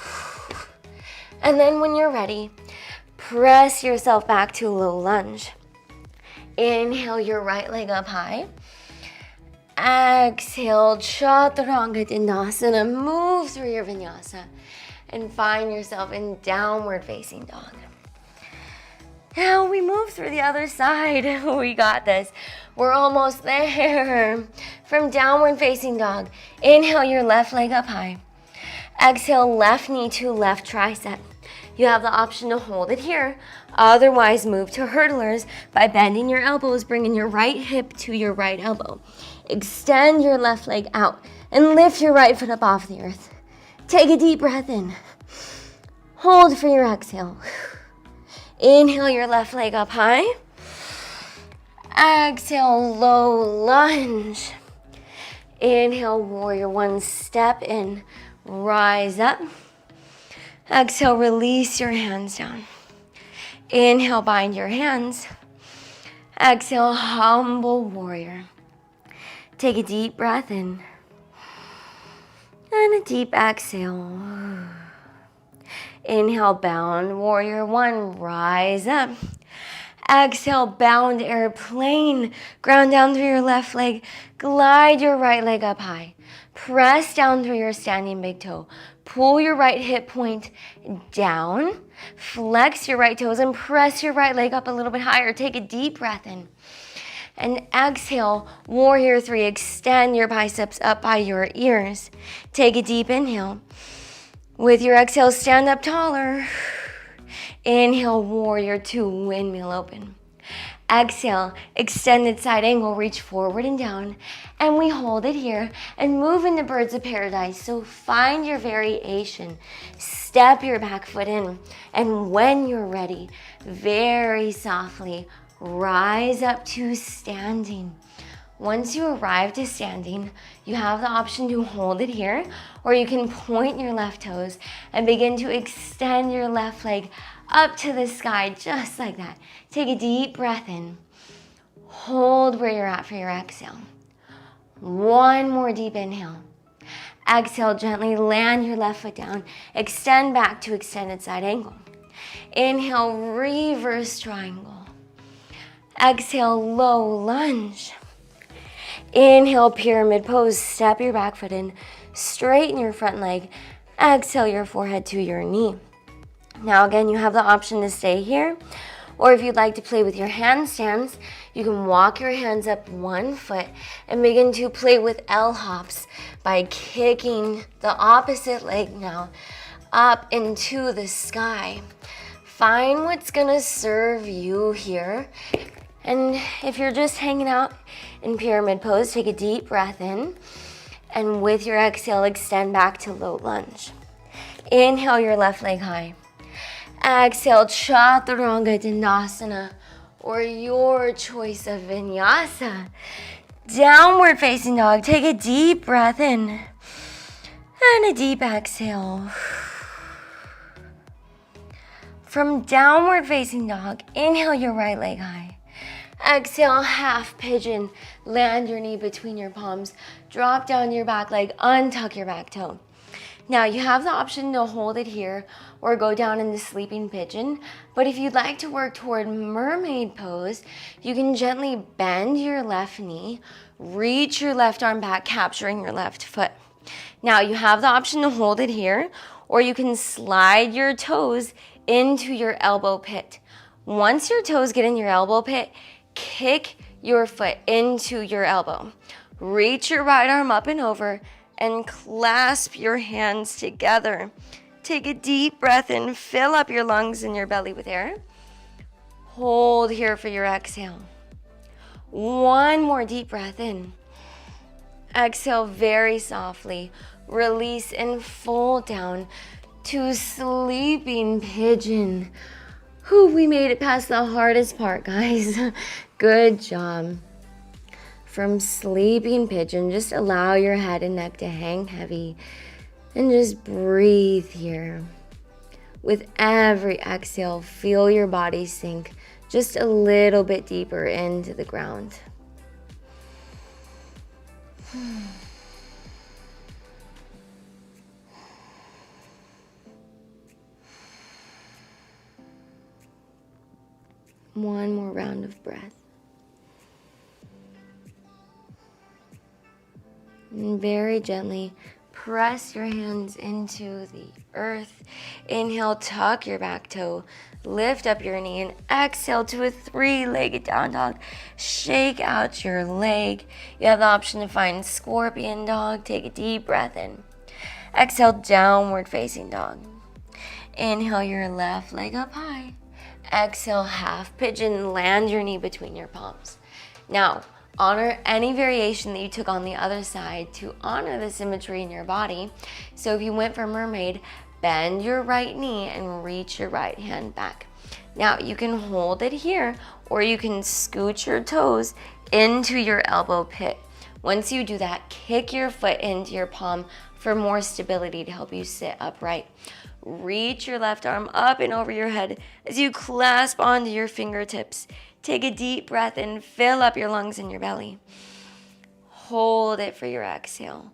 And then when you're ready, press yourself back to low lunge. Inhale your right leg up high. Exhale, Chaturanga Dandasana. Move through your vinyasa and find yourself in downward facing dog. Now we move through the other side. We got this. We're almost there. From downward facing dog, inhale your left leg up high. Exhale, left knee to left tricep. You have the option to hold it here. Otherwise, move to hurdlers by bending your elbows, bringing your right hip to your right elbow. Extend your left leg out and lift your right foot up off the earth. Take a deep breath in. Hold for your exhale. Inhale your left leg up high. Exhale, low lunge. Inhale, warrior one, step in, rise up. Exhale, release your hands down. Inhale, bind your hands. Exhale, humble warrior. Take a deep breath in and a deep exhale. Inhale, bound warrior one, rise up. Exhale, bound airplane. Ground down through your left leg. Glide your right leg up high. Press down through your standing big toe. Pull your right hip point down. Flex your right toes and press your right leg up a little bit higher. Take a deep breath in. And exhale, warrior three. Extend your biceps up by your ears. Take a deep inhale. With your exhale, stand up taller. Inhale, warrior two, windmill open. Exhale, extended side angle, reach forward and down. And we hold it here and move into birds of paradise. So find your variation. Step your back foot in. And when you're ready, very softly rise up to standing. Once you arrive to standing, you have the option to hold it here, or you can point your left toes and begin to extend your left leg up to the sky, just like that. Take a deep breath in. Hold where you're at for your exhale. One more deep inhale. Exhale, gently land your left foot down. Extend back to extended side angle. Inhale, reverse triangle. Exhale, low lunge. Inhale, pyramid pose. Step your back foot in. Straighten your front leg. Exhale your forehead to your knee. Now again, you have the option to stay here, or if you'd like to play with your handstands, you can walk your hands up one foot and begin to play with L hops by kicking the opposite leg now up into the sky. Find what's gonna serve you here. And if you're just hanging out in pyramid pose, take a deep breath in, and with your exhale, extend back to low lunge. Inhale your left leg high. Exhale, Chaturanga Dandasana, or your choice of vinyasa. Downward facing dog. Take a deep breath in and a deep exhale. From downward facing dog, inhale your right leg high. Exhale, half pigeon. Land your knee between your palms. Drop down your back leg, untuck your back toe. Now you have the option to hold it here or go down into sleeping pigeon. But if you'd like to work toward mermaid pose, you can gently bend your left knee, reach your left arm back, capturing your left foot. Now you have the option to hold it here, or you can slide your toes into your elbow pit. Once your toes get in your elbow pit, kick your foot into your elbow. Reach your right arm up and over and clasp your hands together. Take a deep breath in, fill up your lungs and your belly with air. Hold here for your exhale. One more deep breath in. Exhale very softly. Release and fold down to sleeping pigeon. Whew, we made it past the hardest part, guys. Good job. From sleeping pigeon, just allow your head and neck to hang heavy and just breathe here. With every exhale, feel your body sink just a little bit deeper into the ground. One more round of breath. And very gently press your hands into the earth. Inhale, tuck your back toe. Lift up your knee and exhale to a three-legged down dog. Shake out your leg. You have the option to find scorpion dog. Take a deep breath in. Exhale, downward facing dog. Inhale your left leg up high. Exhale, half pigeon. Land your knee between your palms. Now, honor any variation that you took on the other side to honor the symmetry in your body. So if you went for mermaid, bend your right knee and reach your right hand back. Now you can hold it here, or you can scoot your toes into your elbow pit. Once you do that, kick your foot into your palm for more stability to help you sit upright. Reach your left arm up and over your head as you clasp onto your fingertips. Take a deep breath and fill up your lungs and your belly. Hold it for your exhale.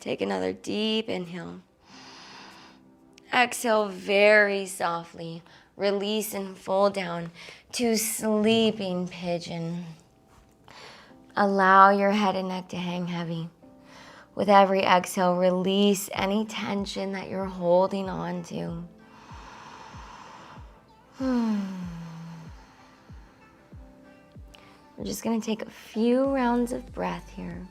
Take another deep inhale. Exhale very softly. Release and fold down to sleeping pigeon. Allow your head and neck to hang heavy. With every exhale, release any tension that you're holding on to. We're just going to take a few rounds of breath here.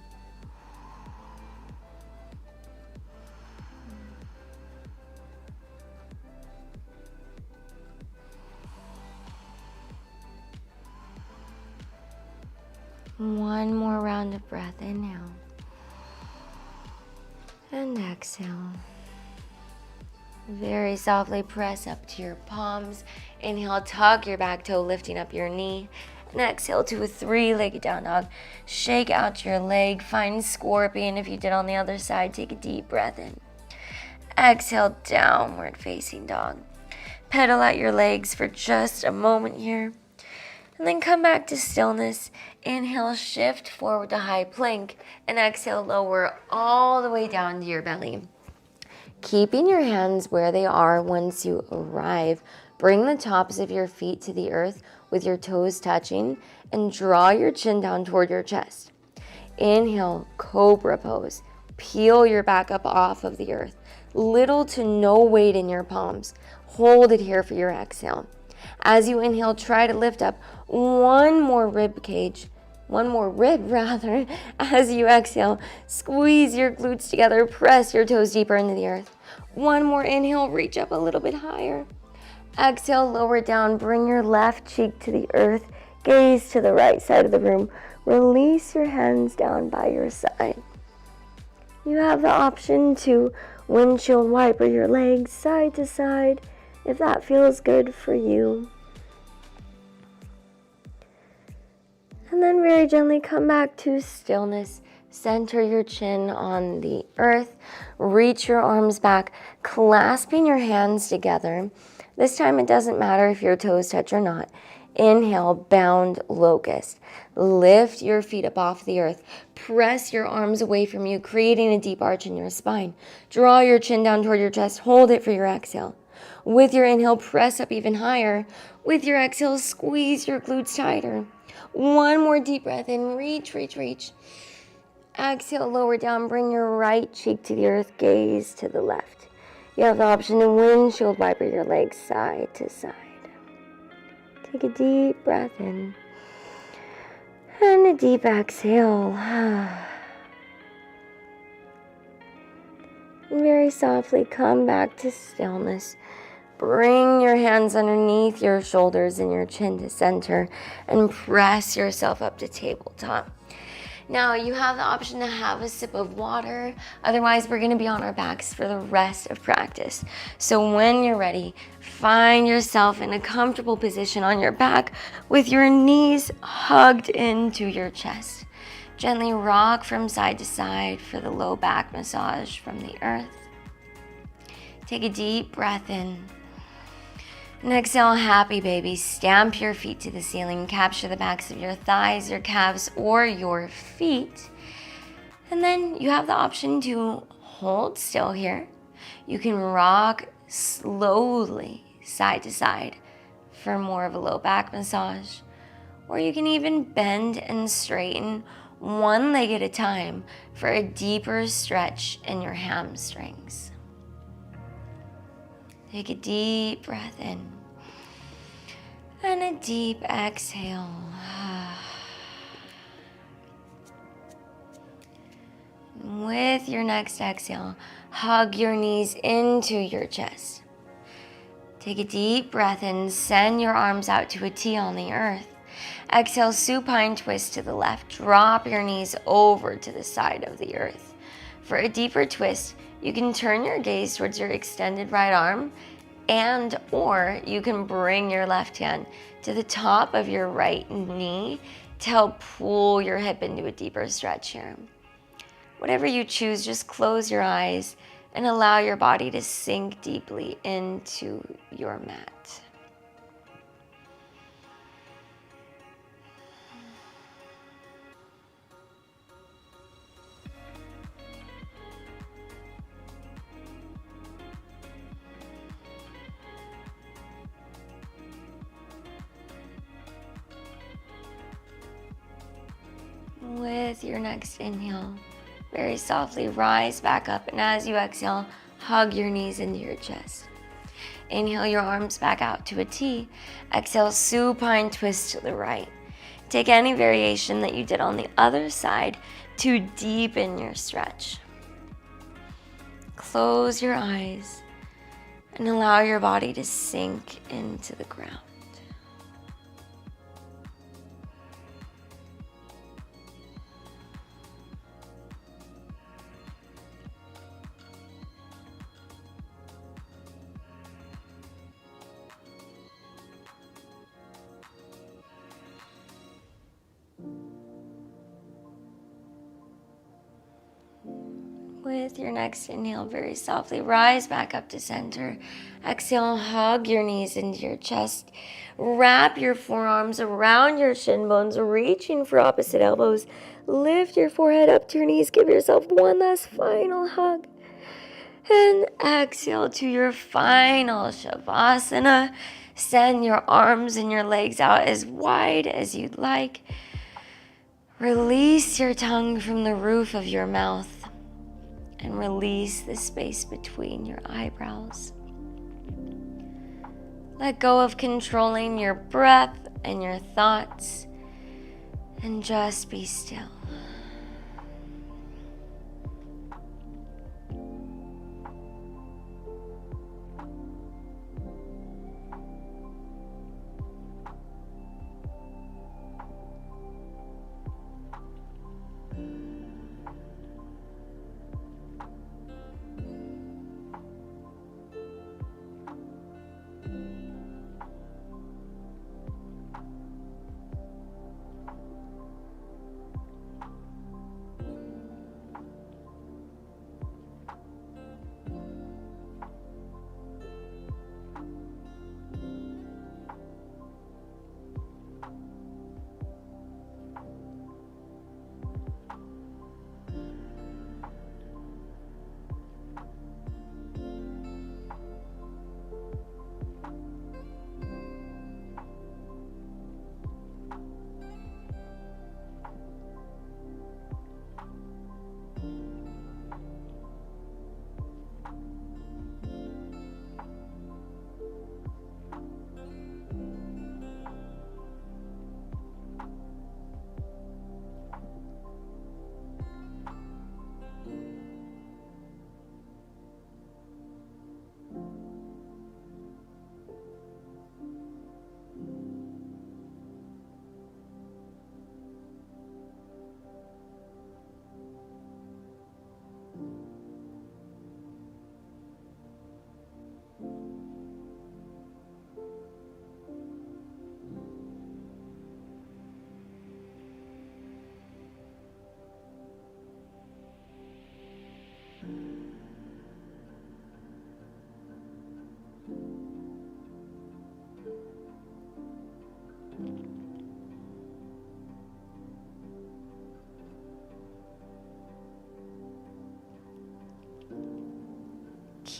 One more round of breath in now. And exhale. Very softly press up to your palms. Inhale, tuck your back toe, lifting up your knee. And exhale to a three-legged down dog. Shake out your leg. Find scorpion. If you did on the other side, take a deep breath in. Exhale, downward facing dog. Pedal out your legs for just a moment here. And then come back to stillness. Inhale, shift forward to high plank. And exhale, lower all the way down to your belly. Keeping your hands where they are once you arrive, bring the tops of your feet to the earth with your toes touching and draw your chin down toward your chest. Inhale, cobra pose. Peel your back up off of the earth. Little to no weight in your palms. Hold it here for your exhale. As you inhale, try to lift up one more rib as you exhale. Squeeze your glutes together, press your toes deeper into the earth. One more inhale, reach up a little bit higher. Exhale, lower down, bring your left cheek to the earth, gaze to the right side of the room. Release your hands down by your side. You have the option to windshield wiper your legs side to side if that feels good for you. And then very gently come back to stillness. Center your chin on the earth. Reach your arms back, clasping your hands together. This time it doesn't matter if your toes touch or not. Inhale, bound locust. Lift your feet up off the earth. Press your arms away from you, creating a deep arch in your spine. Draw your chin down toward your chest. Hold it for your exhale. With your inhale, press up even higher. With your exhale, squeeze your glutes tighter. One more deep breath in. Reach, reach, reach. Exhale, lower down, bring your right cheek to the earth, gaze to the left. You have the option to windshield wiper your legs side to side. Take a deep breath in and a deep exhale. Very softly come back to stillness. Bring your hands underneath your shoulders and your chin to center and press yourself up to tabletop. Now you have the option to have a sip of water. Otherwise, we're gonna be on our backs for the rest of practice. So when you're ready, find yourself in a comfortable position on your back with your knees hugged into your chest. Gently rock from side to side for the low back massage from the earth. Take a deep breath in. And exhale, happy baby. Stamp your feet to the ceiling. Capture the backs of your thighs, your calves, or your feet. And then you have the option to hold still here. You can rock slowly side to side for more of a low back massage. Or you can even bend and straighten one leg at a time for a deeper stretch in your hamstrings. Take a deep breath in and a deep exhale. With your next exhale, hug your knees into your chest. Take a deep breath in, send your arms out to a T on the earth. Exhale, supine twist to the left. Drop your knees over to the side of the earth. For a deeper twist, you can turn your gaze towards your extended right arm, and or you can bring your left hand to the top of your right knee to help pull your hip into a deeper stretch here. Whatever you choose, just close your eyes and allow your body to sink deeply into your mat. With your next inhale, very softly rise back up, and as you exhale, hug your knees into your chest. Inhale your arms back out to a T. Exhale, supine twist to the right. Take any variation that you did on the other side to deepen your stretch. Close your eyes and allow your body to sink into the ground. With your next inhale, very softly rise back up to center. Exhale, hug your knees into your chest. Wrap your forearms around your shin bones, reaching for opposite elbows. Lift your forehead up to your knees. Give yourself one last final hug. And exhale to your final Shavasana. Send your arms and your legs out as wide as you'd like. Release your tongue from the roof of your mouth and release the space between your eyebrows. Let go of controlling your breath and your thoughts and just be still.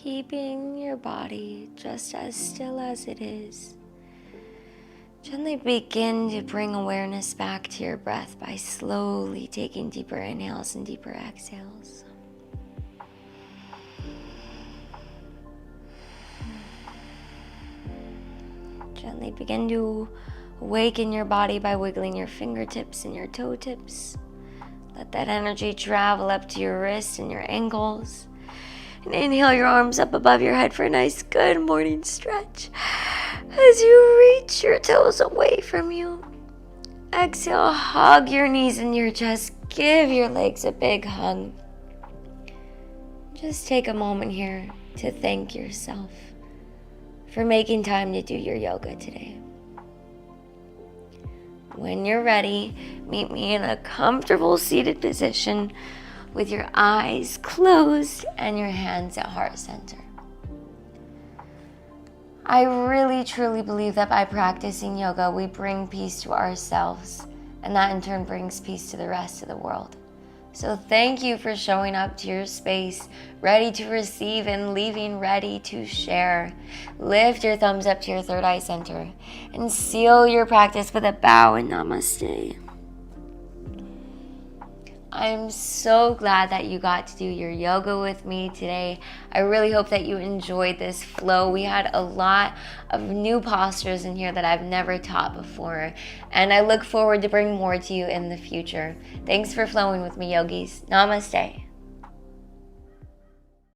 keeping your body just as still as it is. Gently begin to bring awareness back to your breath by slowly taking deeper inhales and deeper exhales. Gently begin to awaken your body by wiggling your fingertips and your toe tips. Let that energy travel up to your wrists and your ankles. And inhale your arms up above your head for a nice good morning stretch as you reach your toes away from you. Exhale, hug your knees and your chest. Give your legs a big hug. Just take a moment here to thank yourself for making time to do your yoga today. When you're ready, meet me in a comfortable seated position with your eyes closed and your hands at heart center. I really truly believe that by practicing yoga, we bring peace to ourselves, and that in turn brings peace to the rest of the world. So thank you for showing up to your space, ready to receive and leaving ready to share. Lift your thumbs up to your third eye center and seal your practice with a bow and namaste. I'm so glad that you got to do your yoga with me today. I really hope that you enjoyed this flow. We had a lot of new postures in here that I've never taught before, and I look forward to bringing more to you in the future. Thanks for flowing with me, yogis. Namaste.